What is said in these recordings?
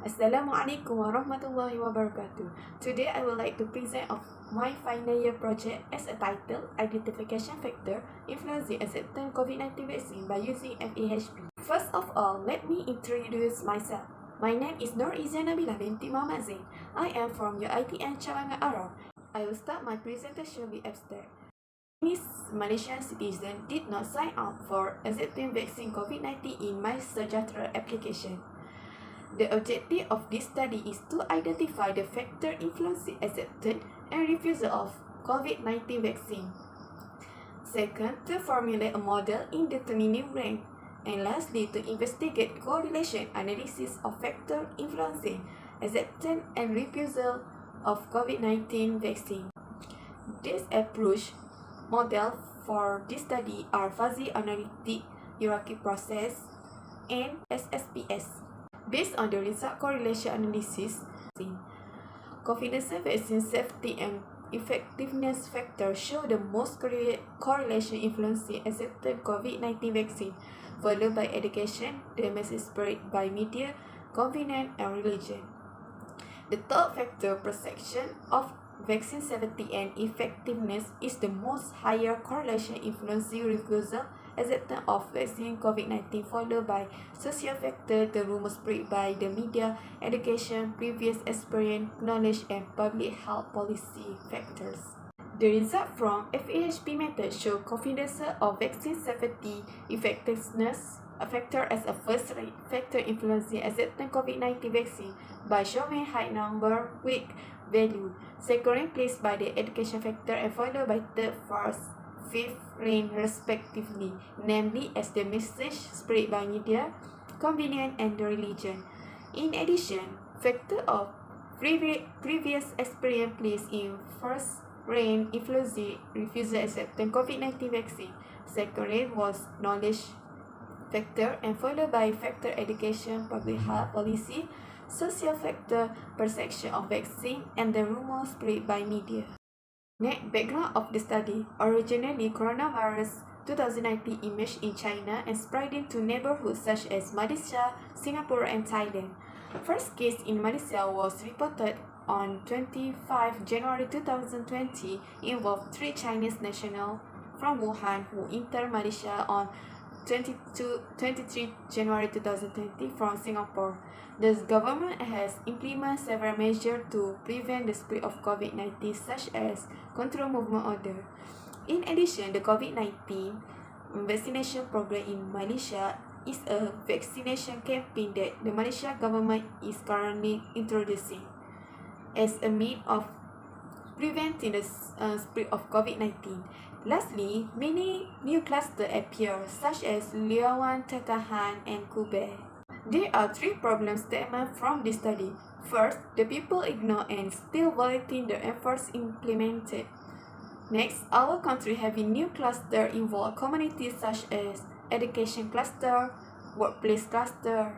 Assalamualaikum warahmatullahi wabarakatuh. Today I would like to present of my final year project as a title, Identification Factor Influencing Acceptance COVID-19 Vaccine by using Fahp. First of all, let me introduce myself. My name is Nur Izan Nabila binti Muhammad Zain. I am from UiTM Cawangan Arab. I will start my presentation with abstract. Chinese Malaysian citizens did not sign up for accepting vaccine COVID-19 in My Sejahtera application. The objective of this study is to identify the factor influencing acceptance and refusal of COVID-19 vaccine. Second, to formulate a model in determining rank. And lastly, to investigate correlation analysis of factor influencing acceptance and refusal of COVID-19 vaccine. This approach model for this study are fuzzy analytic hierarchy process and SSPS. Based on the result correlation analysis, confidence vaccine safety and effectiveness factors show the most correlation influencing accepted COVID-19 vaccine, followed by education, the message spread by media, convenience, and religion. The third factor, perception of vaccine safety and effectiveness, is the most higher correlation influencing refusal acceptance of vaccine COVID-19, followed by social factor, the rumors spread by the media, education, previous experience, knowledge, and public health policy factors. The result from Fahp method show confidence of vaccine safety effectiveness a factor as a first factor influencing acceptance COVID-19 vaccine by showing high number weak value, second placed by the education factor, and followed by third, fourth, fifth rank respectively, namely as the message spread by media, convenience, and religion. In addition, factor of previous experience placed in first rank influencing refusal acceptance COVID-19 vaccine. Second rank was knowledge factor, and followed by factor education, public health policy, social factor, perception of vaccine, and the rumors spread by media. Next, background of the study. Originally, coronavirus 2019 emerged in China and spreading to neighborhoods such as Malaysia, Singapore, and Thailand. First case in Malaysia was reported on 25 January 2020, involved 3 Chinese nationals from Wuhan who entered Malaysia on 23 January 2020 from Singapore. The government has implemented several measures to prevent the spread of COVID-19, such as control movement order. In addition, the COVID-19 vaccination program in Malaysia is a vaccination campaign that the Malaysian government is currently introducing as a means of preventing the spread of COVID-19. Lastly, many new clusters appear, such as Liawan, Tatahan, and Kubeh. There are 3 problem statements from this study. First, the people ignore and still violating the efforts implemented. Next, our country having new cluster involve communities such as education cluster, workplace cluster.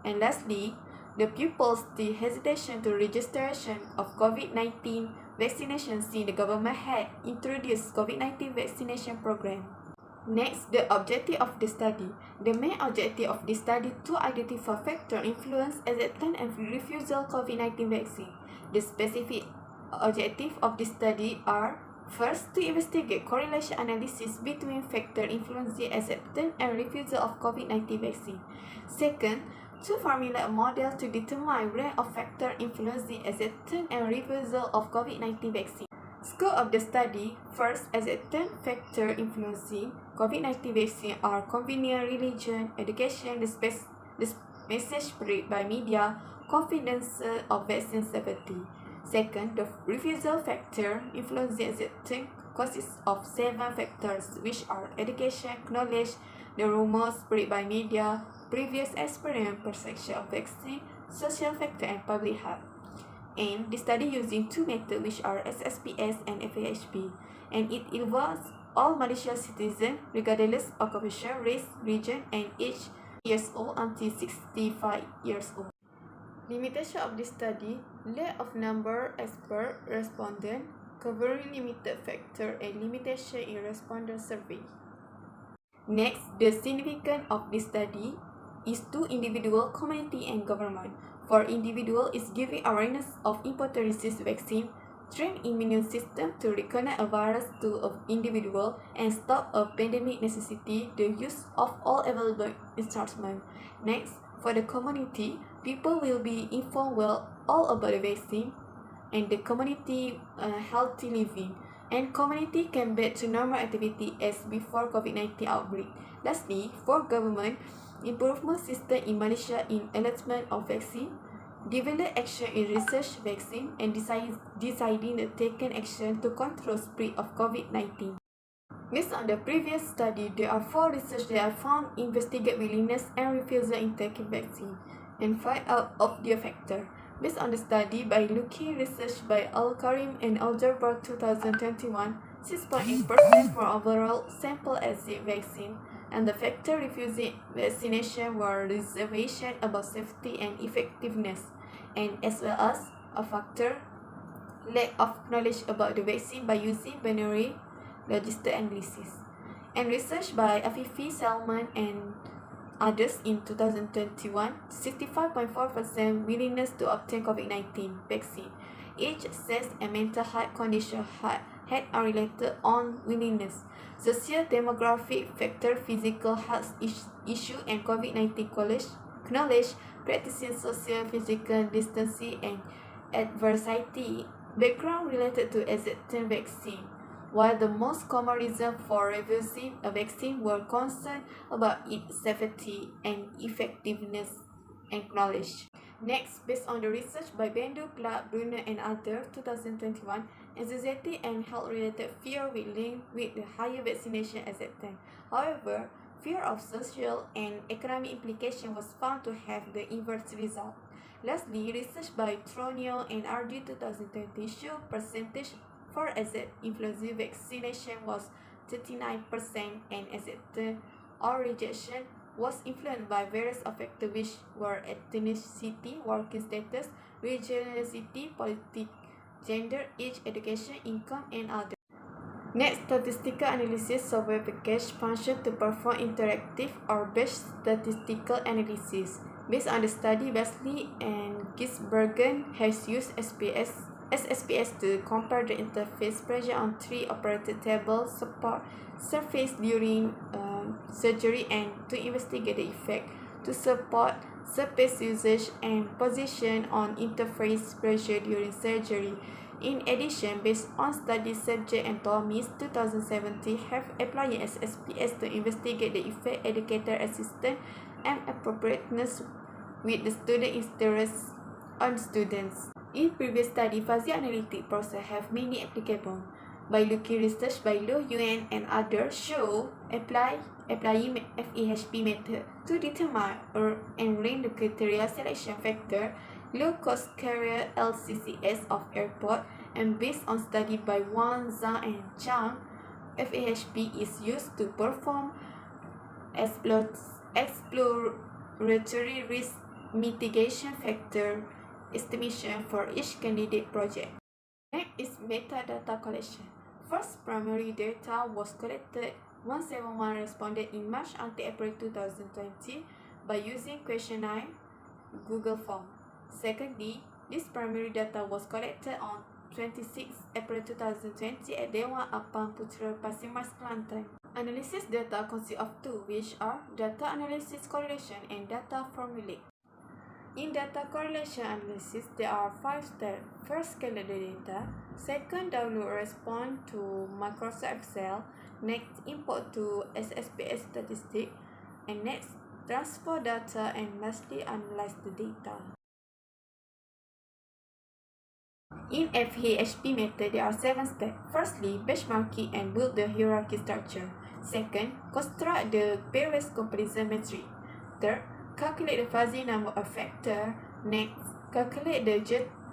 And lastly, the pupils still hesitation to registration of COVID-19 vaccination since the government had introduced COVID-19 vaccination program. Next, the objective of the study. The main objective of this study to identify factor influence acceptance and refusal COVID-19 vaccine. The specific objective of this study are: first, to investigate correlation analysis between factor influencing acceptance and refusal of COVID-19 vaccine. Second, to formulate a model to determine range of factor influencing acceptance and refusal of COVID-19 vaccine. Scope of the study: first, acceptance factor influencing COVID-19 vaccine are convenience, religion, education, the message spread by media, confidence of vaccine safety. Second, the refusal factor influencing acceptance consists of 7 factors, which are education, knowledge, the rumors spread by media, previous experience, perception of vaccine, social factor, and public health. And the study using 2 methods, which are SSPS and Fahp, and it involves all Malaysian citizens regardless of occupation, race, region, and age, years old until 65 years old. Limitation of this study: lack of number expert respondent, covering limited factor, and limitation in responder survey. Next, the significance of this study is to individual, community, and government. for individual is giving awareness of important resist vaccine, train immune system to recognize a virus to an individual, and stop a pandemic necessity the use of all available instruments. Next, for the community, people will be informed well all about the vaccine and the community healthy living, and community can back to normal activity as before COVID-19 outbreak. Lastly, for government, improvement system in Malaysia in allotment of vaccine, develop action in research vaccine, and deciding the taken action to control spread of COVID-19. Based on the previous study, there are 4 research that have found investigate willingness and refusal in taking vaccine and find out of their factor. Based on the study by looking research by Al-Karim and Algebra 2021, 6.8% for overall sample acid vaccine, and the factor refusing vaccination were reservation about safety and effectiveness, and as well as a factor lack of knowledge about the vaccine by using binary register analysis. And research by Afifi, Salman, and others in 2021, 65.4% willingness to obtain COVID-19 vaccine. Age, sex, and mental health condition had unrelated on willingness. Social demographic factor, physical health issue, and COVID-19 knowledge, practicing social physical distancing, and adversity background related to accepting vaccine. While the most common reason for refusing a vaccine were concerned about its safety and effectiveness and knowledge. Next, based on the research by Bendu, Clark, Bruner, and others, 2021, anxiety and health-related fear will link with the higher vaccination acceptance. However, fear of social and economic implication was found to have the inverse result. Lastly, research by Tronio and RD 2020 show percentage for accepted influenza vaccination was 39%, and acceptance or rejection was influenced by various factors which were ethnicity, working status, regionality, politics, gender, age, education, income, and others. Next, statistical analysis software package function to perform interactive or batch statistical analysis. Based on the study, Basley and Gisbergen has used SSPS to compare the interface pressure on 3 operated table support surface during surgery and to investigate the effect to support surface usage and position on interface pressure during surgery. In addition, based on study subject and Thomas 2017 have applied SSPS to investigate the effect educator assistance and appropriateness with the student interest on students. In previous study, fuzzy analytic process have many applicable. By looking research by Lo, Yuan, and others show applying FAHP method to determine and rank the criteria selection factor, low cost carrier LCCS of airport, and based on study by Wang, Zhang, and Chang, FAHP is used to perform exploratory risk mitigation factor estimation for each candidate project. Next is metadata collection. First, primary data was collected 171 responded in March until April 2020 by using questionnaire Google Form. Secondly, this primary data was collected on 26 April 2020 at Dewan Apam Putra Pasir Mas, Kelantan. Analysis data consists of 2, which are data analysis correlation and data formulate. In data correlation analysis, there are 5 steps. First, gather the data. Second, download or respond to Microsoft Excel. Next, import to SSPS statistic. And next, transfer data, and lastly, analyze the data. In FAHP method, there are 7 steps. Firstly, benchmarking and build the hierarchy structure. Second, construct the various comparison metric. Third, calculate the fuzzy number of factors. Next, calculate the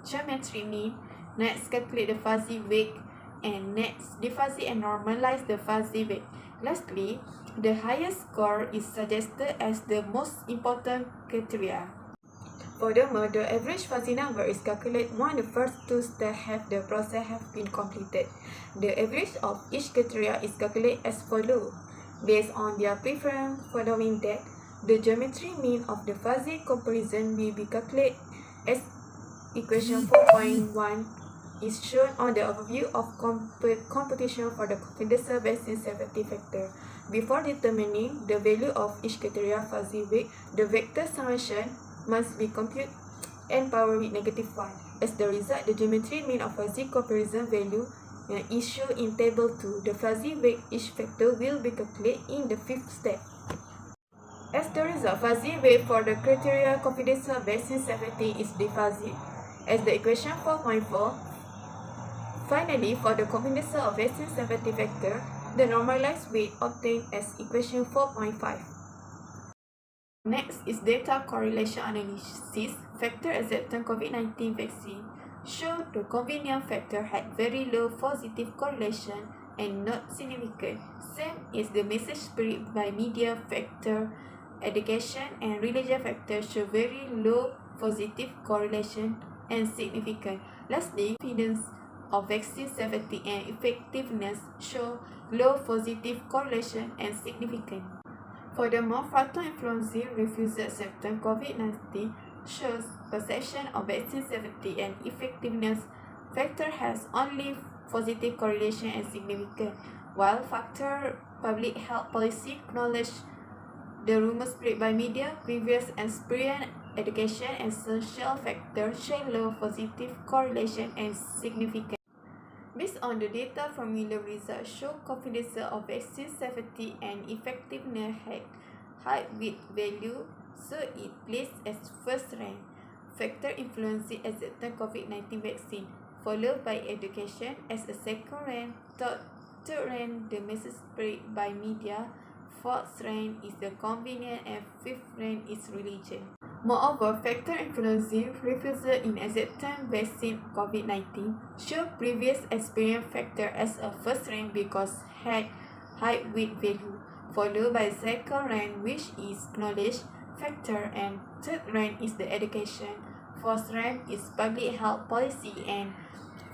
geometry mean. Next, calculate the fuzzy weight. And next, defuzzy and normalize the fuzzy weight. Lastly, the highest score is suggested as the most important criteria. Furthermore, the average fuzzy number is calculated when the first 2 steps have the process have been completed. The average of each criteria is calculated as follows. Based on their preference following that, the geometry mean of the fuzzy comparison will be calculated As equation 4.1 is shown on the overview of computation for the confidence vaccine safety factor. Before determining the value of each criteria fuzzy weight, the vector summation must be computed and power with -1. As the result, the geometry mean of fuzzy comparison value is shown in table 2. The fuzzy weight each factor will be calculated in the 5th step. As the result, fuzzy weight for the criteria confidence vaccine safety is defuzzy as the equation 4.4. Finally, for the confidence of vaccine safety factor, the normalized weight obtained as equation 4.5. Next is data correlation analysis. Factor acceptance COVID-19 vaccine show the convenience factor had very low positive correlation and not significant. Same is the message spread by media factor, education and religion factor show very low positive correlation and significant. Lastly, confidence of vaccine safety and effectiveness show low positive correlation and significant. Furthermore, frontal influenza refusal acceptance COVID-19 shows perception of vaccine safety and effectiveness factor has only positive correlation and significant, while factor public health policy knowledge, the rumors spread by media, previous experience, education, and social factors show low positive correlation and significance. Based on the data, formula results show confidence of vaccine safety and effectiveness had high with value, so it placed as first rank. Factor influencing acceptance COVID-19 vaccine, followed by education as a second rank, third rank the message spread by media, fourth rank is the convenience, and fifth rank is religion. Moreover, factor influencing refusal in acceptance vaccine COVID-19 show previous experience factor as a first rank because had high with value, followed by second rank which is knowledge factor, and third rank is the education, fourth rank is public health policy, and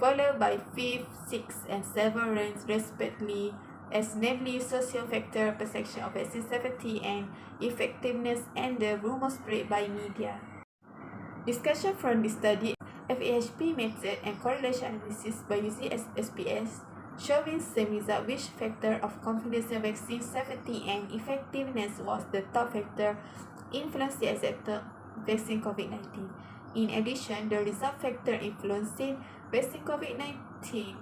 followed by fifth, sixth, and seventh ranks respectively, as namely social factor, perception of vaccine safety and effectiveness, and the rumors spread by media. Discussion from this study, Fahp method and correlation analysis by using SPS, showing same result which factor of confidence in vaccine safety and effectiveness was the top factor influencing acceptance vaccine COVID-19. In addition, the result factor influencing vaccine COVID-19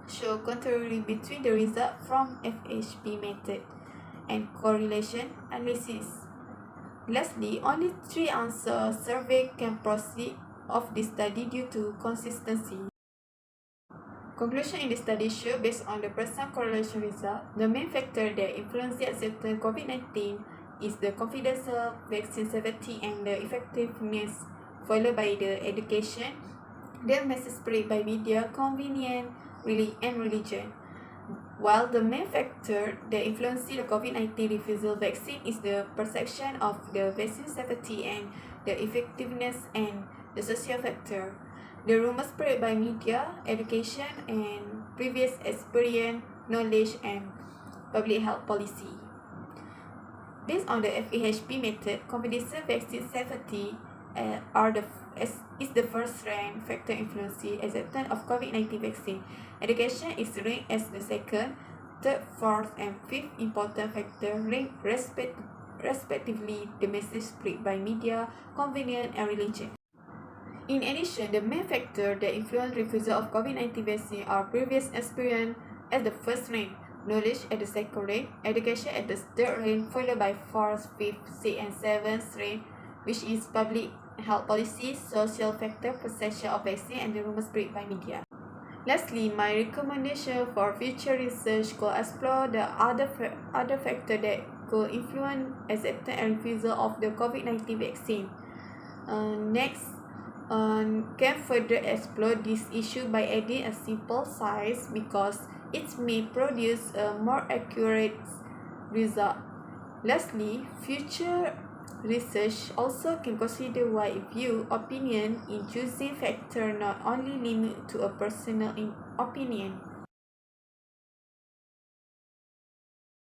show contrary between the result from Fahp method and correlation analysis. Lastly, only 3 answer survey can proceed of this study due to consistency. Conclusion in the study show based on the present correlation result, the main factor that influences acceptance COVID-19 is the confidence of vaccine safety and the effectiveness, followed by the education, the message spread by media, convenience, and religion. While the main factor that influences the COVID-19 refusal vaccine is the perception of the vaccine safety and the effectiveness, and the social factor, the rumors spread by media, education, and previous experience, knowledge, and public health policy. Based on the Fahp method, confidence vaccine safety is the first rank factor influencing acceptance of COVID-19 vaccine. Education is ranked as the second, third, fourth, and fifth important factor ranked respectively the message spread by media, convenience, and religion. In addition, the main factor that influence refusal of COVID-19 vaccine are previous experience as the first rank, knowledge at the second rank, education at the third rank, followed by fourth, fifth, sixth, and seventh rank, which is public health policy, social factor, perception of vaccine, and the rumors spread by media. Lastly, my recommendation for future research could explore the other factor that could influence acceptance and refusal of the COVID-19 vaccine. Next, can further explore this issue by adding a simple size because it may produce a more accurate result. Lastly, future research also can consider wide view opinion in choosing factor, not only limit to a personal opinion.